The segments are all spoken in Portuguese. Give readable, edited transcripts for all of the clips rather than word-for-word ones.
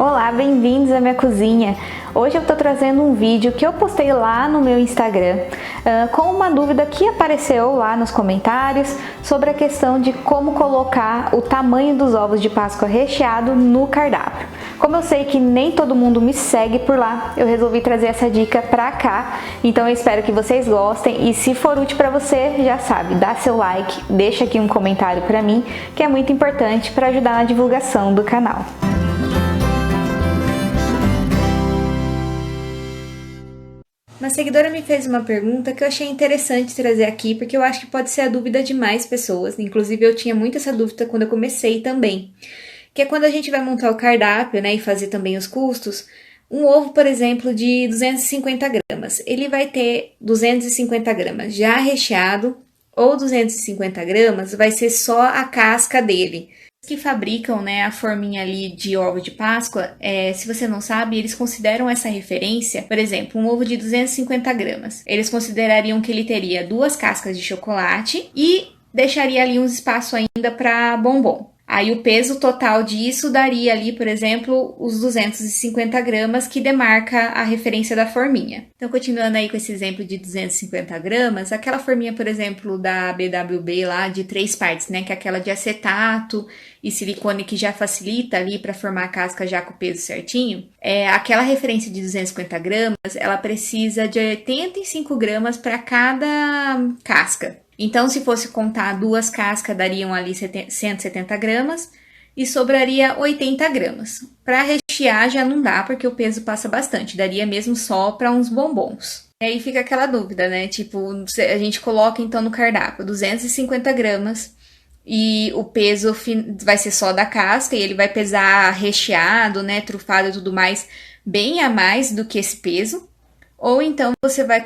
Olá, bem-vindos à minha cozinha. Hoje eu tô trazendo um vídeo que eu postei lá no meu Instagram com uma dúvida que apareceu lá nos comentários sobre a questão de como colocar o tamanho dos ovos de Páscoa recheado no cardápio. Como eu sei que nem todo mundo me segue por lá, eu resolvi trazer essa dica pra cá, então eu espero que vocês gostem e se for útil pra você, já sabe, dá seu like, deixa aqui um comentário pra mim, que é muito importante para ajudar na divulgação do canal. Uma seguidora me fez uma pergunta que eu achei interessante trazer aqui, porque eu acho que pode ser a dúvida de mais pessoas. Inclusive, eu tinha muito essa dúvida quando eu comecei também. Que é quando a gente vai montar o cardápio, né, e fazer também os custos. Um ovo, por exemplo, de 250 gramas. Ele vai ter 250 gramas já recheado, ou 250 gramas vai ser só a casca dele. Que fabricam, né, a forminha ali de ovo de Páscoa, se você não sabe, eles consideram essa referência, por exemplo, um ovo de 250 gramas. Eles considerariam que ele teria 2 cascas de chocolate e deixaria ali uns espaço ainda para bombom. Aí o peso total disso daria ali, por exemplo, os 250 gramas que demarca a referência da forminha. Então, continuando aí com esse exemplo de 250 gramas, aquela forminha, por exemplo, da BWB lá de 3 partes, né? Que é aquela de acetato e silicone que já facilita ali para formar a casca já com o peso certinho. Aquela referência de 250 gramas, ela precisa de 85 gramas para cada casca. Então, se fosse contar 2 cascas, dariam ali 170 gramas e sobraria 80 gramas. Para rechear já não dá, porque o peso passa bastante, daria mesmo só para uns bombons. E aí fica aquela dúvida, né? Tipo, a gente coloca então no cardápio 250 gramas e o peso vai ser só da casca e ele vai pesar recheado, né? Trufado e tudo mais, bem a mais do que esse peso. Ou então você vai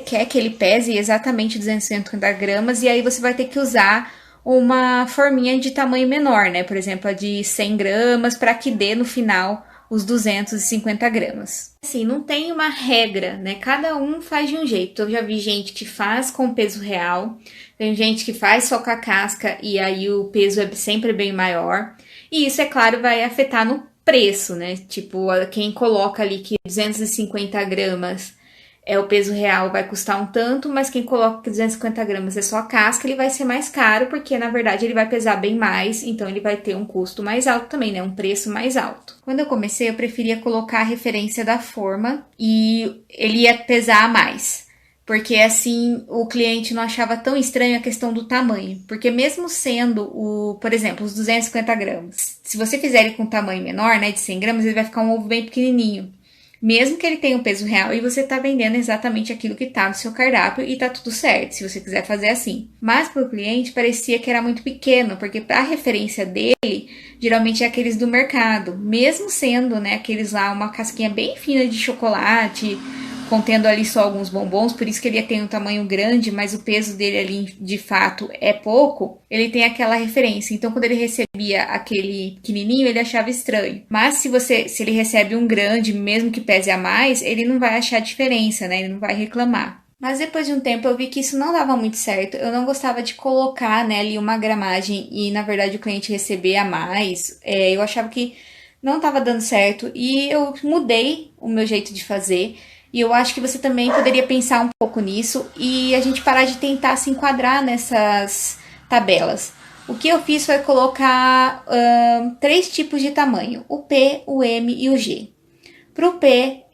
quer que ele pese exatamente 250 gramas e aí você vai ter que usar uma forminha de tamanho menor, né? Por exemplo, a de 100 gramas para que dê no final os 250 gramas. Assim, não tem uma regra, né? Cada um faz de um jeito. Eu já vi gente que faz com peso real, tem gente que faz só com a casca e aí o peso é sempre bem maior. E isso, é claro, vai afetar no preço, né? Tipo, quem coloca ali que 250 gramas é o peso real vai custar um tanto, mas quem coloca que 250 gramas é só a casca, ele vai ser mais caro, porque na verdade ele vai pesar bem mais, então ele vai ter um custo mais alto também, né? Um preço mais alto. Quando eu comecei, eu preferia colocar a referência da forma e ele ia pesar mais. Porque assim o cliente não achava tão estranho a questão do tamanho. Porque mesmo sendo, por exemplo, os 250 gramas, se você fizer ele com um tamanho menor, né, de 100 gramas, ele vai ficar um ovo bem pequenininho. Mesmo que ele tenha um peso real e você tá vendendo exatamente aquilo que tá no seu cardápio e tá tudo certo, se você quiser fazer assim. Mas pro cliente parecia que era muito pequeno, porque pra referência dele, geralmente é aqueles do mercado. Mesmo sendo, né, aqueles lá, uma casquinha bem fina de chocolate, contendo ali só alguns bombons, por isso que ele tem um tamanho grande, mas o peso dele ali, de fato, é pouco, ele tem aquela referência. Então, quando ele recebia aquele pequenininho, ele achava estranho. Mas se ele recebe um grande, mesmo que pese a mais, ele não vai achar diferença, né? Ele não vai reclamar. Mas depois de um tempo eu vi que isso não dava muito certo. Eu não gostava de colocar, né, ali uma gramagem e, na verdade, o cliente receber a mais. Eu achava que não estava dando certo e eu mudei o meu jeito de fazer. E eu acho que você também poderia pensar um pouco nisso e a gente parar de tentar se enquadrar nessas tabelas. O que eu fiz foi colocar 3 tipos de tamanho, o P, o M e o G. Para o P,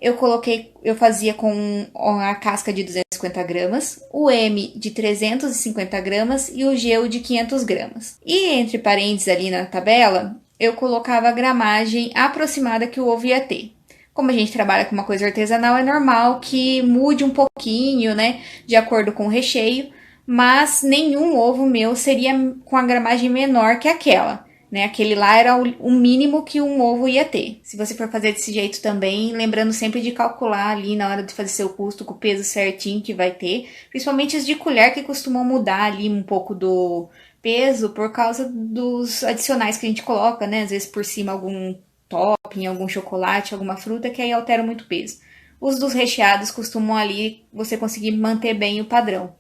eu fazia com a casca de 250 gramas, o M de 350 gramas e o G o de 500 gramas. E entre parênteses ali na tabela, eu colocava a gramagem aproximada que o ovo ia ter. Como a gente trabalha com uma coisa artesanal, é normal que mude um pouquinho, né, de acordo com o recheio, mas nenhum ovo meu seria com a gramagem menor que aquela, né? Aquele lá era o mínimo que um ovo ia ter. Se você for fazer desse jeito também, lembrando sempre de calcular ali na hora de fazer seu custo com o peso certinho que vai ter, principalmente os de colher que costumam mudar ali um pouco do peso por causa dos adicionais que a gente coloca, né? Às vezes por cima algum topping, algum chocolate, alguma fruta, que aí altera muito o peso. Os dos recheados costumam ali você conseguir manter bem o padrão.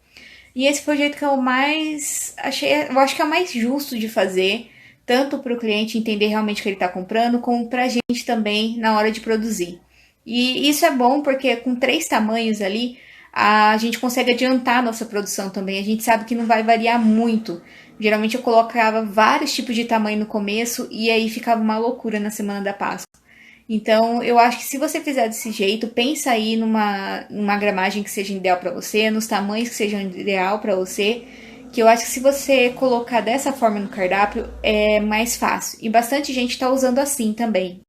E esse foi o jeito que eu mais achei, eu acho que é o mais justo de fazer, tanto para o cliente entender realmente o que ele está comprando, como para a gente também na hora de produzir. E isso é bom porque com 3 tamanhos ali, a gente consegue adiantar a nossa produção também. A gente sabe que não vai variar muito. Geralmente eu colocava vários tipos de tamanho no começo e aí ficava uma loucura na semana da Páscoa. Então, eu acho que se você fizer desse jeito, pensa aí numa gramagem que seja ideal para você, nos tamanhos que sejam ideal para você, que eu acho que se você colocar dessa forma no cardápio é mais fácil. E bastante gente está usando assim também.